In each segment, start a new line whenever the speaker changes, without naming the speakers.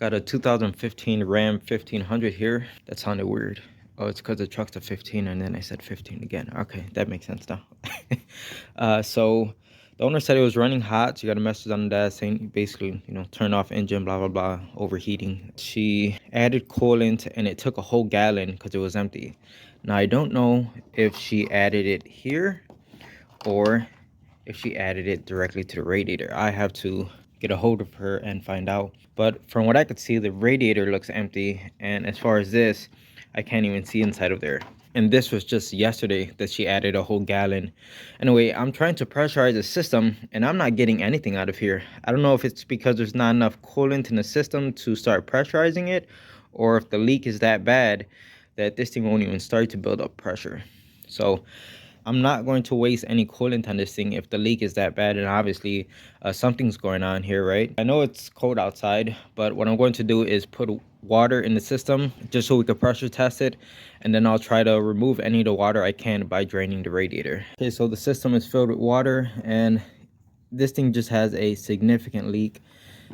Got a 2015 Ram 1500 here. That sounded weird. Oh, it's because the truck's a 15 and then I said 15 again. Okay, that makes sense now. So the owner said it was running hot. She got a message on that saying basically, turn off engine, blah, blah, blah, overheating. She added coolant and it took a whole gallon because it was empty. Now, I don't know if she added it here or if she added it directly to the radiator. I have to get a hold of her and find out. But from what I could see, the radiator looks empty, and as far as this, I can't even see inside of there. And this was just yesterday that she added a whole gallon. Anyway, I'm trying to pressurize the system and I'm not getting anything out of here. I don't know if it's because there's not enough coolant in the system to start pressurizing it, or if the leak is that bad that this thing won't even start to build up pressure. So I'm not going to waste any coolant on this thing if the leak is that bad, and obviously something's going on here, right? I know it's cold outside, but what I'm going to do is put water in the system just so we can pressure test it, and then I'll try to remove any of the water I can by draining the radiator. Okay, so the system is filled with water and this thing just has a significant leak.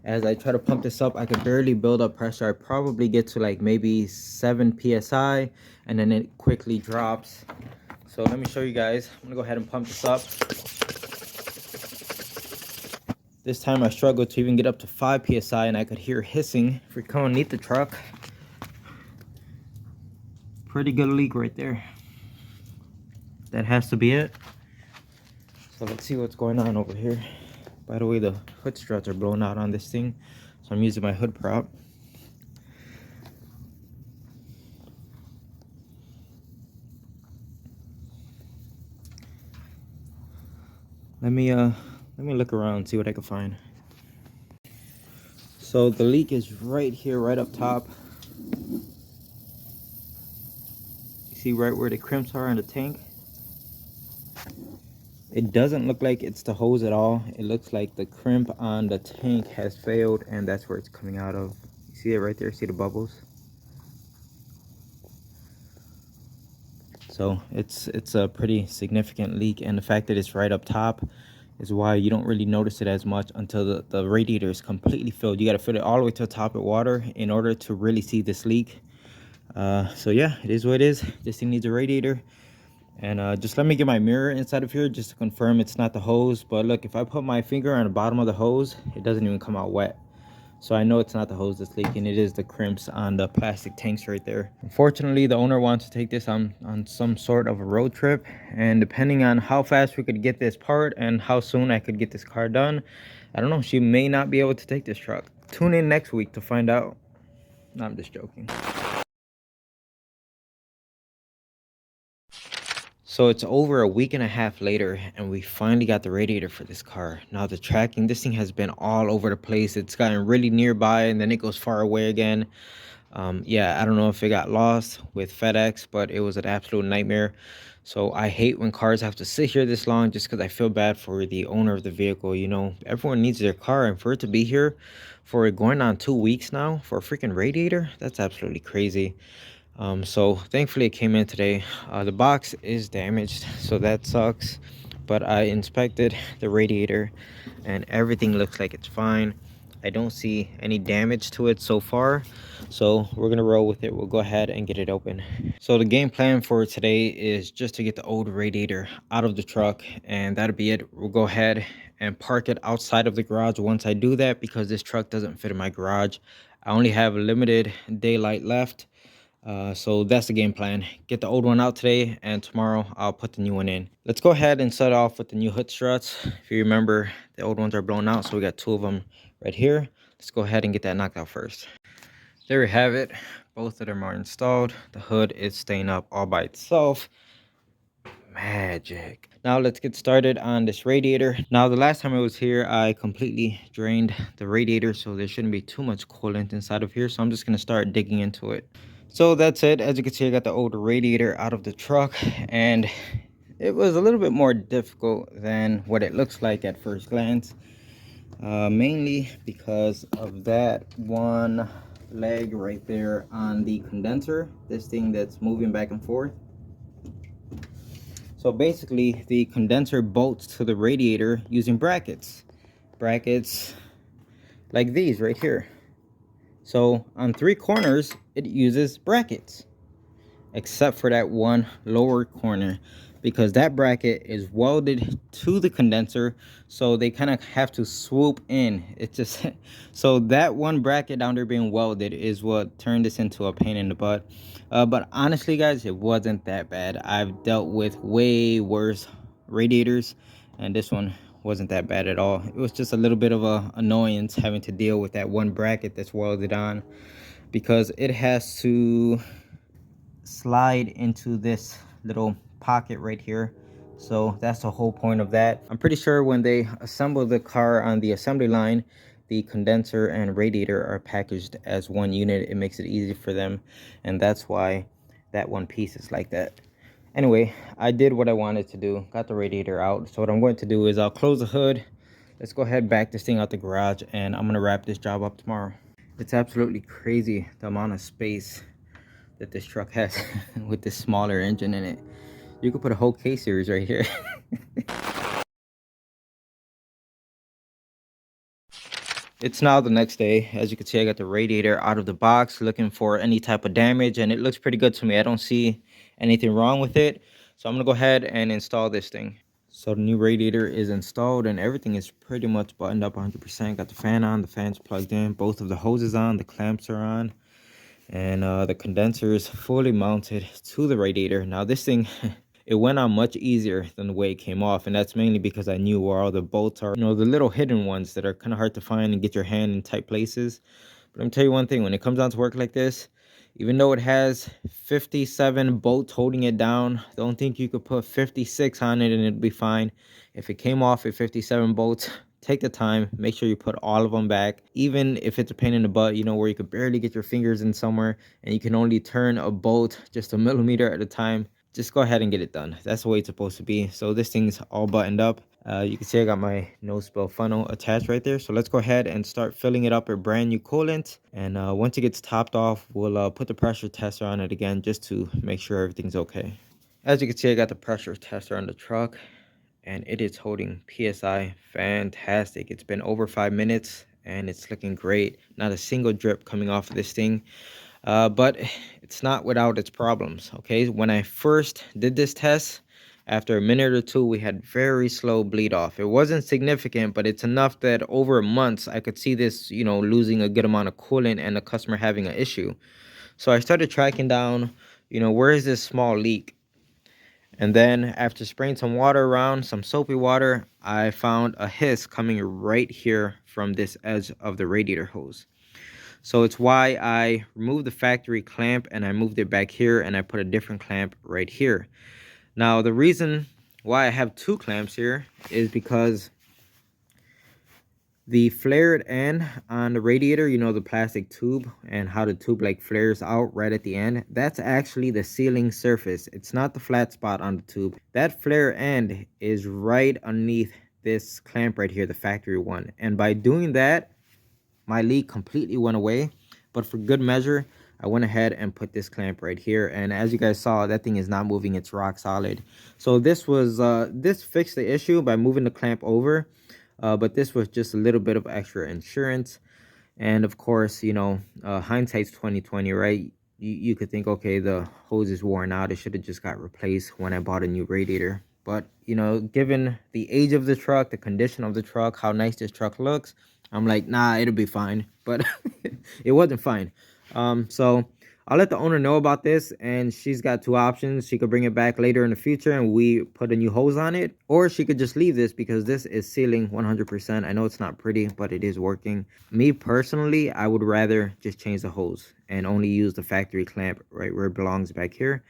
As I try to pump this up, I could barely build up pressure. I probably get to like maybe 7 psi and then it quickly drops. So let me show you guys. I'm gonna go ahead and pump this up. This time I struggled to even get up to 5 psi and I could hear hissing. If we come underneath the truck, pretty good leak right there. That has to be it. So let's see what's going on over here. By the way, the hood struts are blown out on this thing, so I'm using my hood prop. Let me look around and see what I can find. So the leak is right here, right up top. You see right where the crimps are in the tank? It doesn't look like it's the hose at all. It looks like the crimp on the tank has failed and that's where it's coming out of. You see it right there? See the bubbles? So it's a pretty significant leak, and the fact that it's right up top is why you don't really notice it as much until the radiator is completely filled. You got to fill it all the way to the top with water in order to really see this leak. So yeah, it is what it is. This thing needs a radiator. And just let me get my mirror inside of here just to confirm it's not the hose. But look, if I put my finger on the bottom of the hose, it doesn't even come out wet. So I know it's not the hose that's leaking. It is the crimps on the plastic tanks right there. Unfortunately, the owner wants to take this on some sort of a road trip. And depending on how fast we could get this part and how soon I could get this car done, I don't know, she may not be able to take this truck. Tune in next week to find out. No, I'm just joking. So it's over a week and a half later and we finally got the radiator for this car. Now the tracking, this thing has been all over the place. It's gotten really nearby and then it goes far away again. Yeah, I don't know if it got lost with FedEx, but it was an absolute nightmare. So I hate when cars have to sit here this long just because I feel bad for the owner of the vehicle. You know, everyone needs their car, and for it to be here for going on 2 weeks now for a freaking radiator, that's absolutely crazy. So thankfully it came in today. The box is damaged, so that sucks, but I inspected the radiator and everything looks like it's fine. I don't see any damage to it so far, so we're gonna roll with it. We'll go ahead and get it open. So the game plan for today is just to get the old radiator out of the truck, and that'll be it. We'll go ahead and park it outside of the garage once I do that, because this truck doesn't fit in my garage. I only have limited daylight left. So that's the game plan. Get the old one out today, and tomorrow I'll put the new one in. Let's go ahead and start off with the new hood struts. If you remember, the old ones are blown out, so we got 2 of them right here. Let's go ahead and get that knocked out first. There we have it. Both of them are installed. The hood is staying up all by itself. Magic. Now let's get started on this radiator. Now the last time I was here, I completely drained the radiator, so there shouldn't be too much coolant inside of here. So I'm just gonna start digging into it. So that's it. As you can see, I got the old radiator out of the truck, and it was a little bit more difficult than what it looks like at first glance. Mainly because of that one leg right there on the condenser, this thing that's moving back and forth. So basically the condenser bolts to the radiator using brackets like these right here. So on 3 corners, it uses brackets, except for that one lower corner, because that bracket is welded to the condenser, so they kind of have to swoop in. It just so that one bracket down there being welded is what turned this into a pain in the butt. But honestly guys, it wasn't that bad. I've dealt with way worse radiators, and this one wasn't that bad at all. It was just a little bit of a annoyance having to deal with that one bracket that's welded on, because it has to slide into this little pocket right here. So that's the whole point of that. I'm pretty sure when they assemble the car on the assembly line, the condenser and radiator are packaged as one unit. It makes it easy for them, and that's why that one piece is like that. Anyway, I did what I wanted to do, got the radiator out. So what I'm going to do is I'll close the hood. Let's go ahead, back this thing out the garage, and I'm gonna wrap this job up tomorrow. It's absolutely crazy the amount of space that this truck has with this smaller engine in it. You could put a whole K series right here. It's now the next day. As you can see, I got the radiator out of the box, looking for any type of damage, and it looks pretty good to me. I don't see anything wrong with it. So I'm gonna go ahead and install this thing. So the new radiator is installed and everything is pretty much buttoned up 100%. Got the fan on, the fan's plugged in, both of the hoses on, the clamps are on, and the condenser is fully mounted to the radiator. Now this thing it went on much easier than the way it came off, and that's mainly because I knew where all the bolts are, the little hidden ones that are kind of hard to find and get your hand in tight places. But let me tell you one thing, when it comes down to work like this, even though it has 57 bolts holding it down, don't think you could put 56 on it and it'd be fine. If it came off at 57 bolts, take the time, make sure you put all of them back. Even if it's a pain in the butt, where you could barely get your fingers in somewhere and you can only turn a bolt just a millimeter at a time, just go ahead and get it done. That's the way it's supposed to be. So this thing's all buttoned up. You can see I got my no spill funnel attached right there. So let's go ahead and start filling it up with brand new coolant. And once it gets topped off, we'll put the pressure tester on it again just to make sure everything's okay. As you can see, I got the pressure tester on the truck, and it is holding PSI fantastic. It's been over 5 minutes and it's looking great. Not a single drip coming off of this thing. But it's not without its problems. Okay, when I first did this test, after a minute or two, we had very slow bleed off. It wasn't significant, but it's enough that over months I could see this, losing a good amount of coolant and the customer having an issue. So I started tracking down, where is this small leak? And then after spraying some water around, some soapy water, I found a hiss coming right here from this edge of the radiator hose. So it's why I removed the factory clamp and I moved it back here and I put a different clamp right here. Now the reason why I have two clamps here is because the flared end on the radiator, the plastic tube and how the tube like flares out right at the end, that's actually the sealing surface. It's not the flat spot on the tube. That flare end is right underneath this clamp right here, the factory one. And by doing that, my leak completely went away. But for good measure, I went ahead and put this clamp right here, and as you guys saw, that thing is not moving. It's rock solid. So this was this fixed the issue by moving the clamp over, but this was just a little bit of extra insurance. And of course, hindsight's 2020, right? You could think, okay, the hose is worn out, it should have just got replaced when I bought a new radiator. But given the age of the truck, the condition of the truck, how nice this truck looks, I'm like, nah, it'll be fine. But it wasn't fine. So I'll let the owner know about this, and she's got two options. She could bring it back later in the future and we put a new hose on it, or she could just leave this because this is sealing 100%. I know it's not pretty, but it is working. Me personally, I would rather just change the hose and only use the factory clamp right where it belongs back here.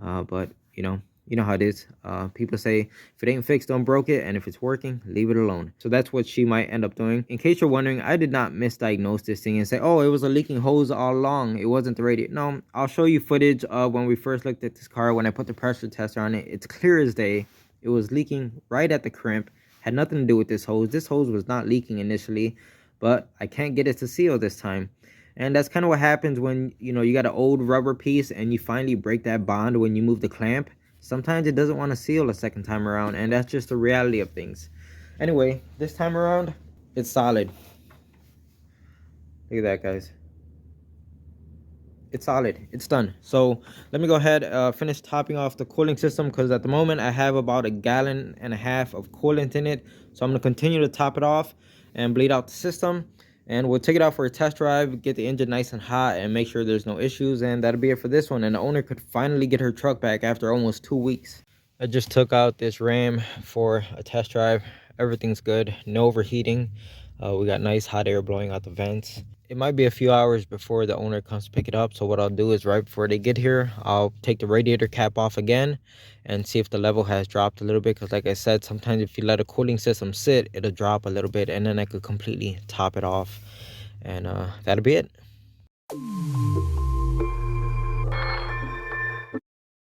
But you know how it is. People say if it ain't fixed, don't broke it, and if it's working, leave it alone. So that's what she might end up doing. In case you're wondering, I did not misdiagnose this thing and say, oh, it was a leaking hose all along, it wasn't the radiator. No, I'll show you footage of when we first looked at this car. When I put the pressure tester on it, it's clear as day. It was leaking right at the crimp. Had nothing to do with this hose. This hose was not leaking initially, but I can't get it to seal this time. And that's kind of what happens when you got an old rubber piece and you finally break that bond when you move the clamp. Sometimes it doesn't want to seal a second time around, and that's just the reality of things. Anyway, this time around, it's solid. Look at that, guys. it's solid, it's done. So let me go ahead, finish topping off the cooling system, because at the moment I have about 1.5 gallons of coolant in it. So I'm going to continue to top it off and bleed out the system, and we'll take it out for a test drive, get the engine nice and hot, and make sure there's no issues. And that'll be it for this one, and the owner could finally get her truck back after almost 2 weeks. I just took out this Ram for a test drive. Everything's good, no overheating. We got nice hot air blowing out the vents. It might be a few hours before the owner comes to pick it up, so what I'll do is right before they get here, I'll take the radiator cap off again and see if the level has dropped a little bit, because like I said, sometimes if you let a cooling system sit, it'll drop a little bit, and then I could completely top it off, and that'll be it.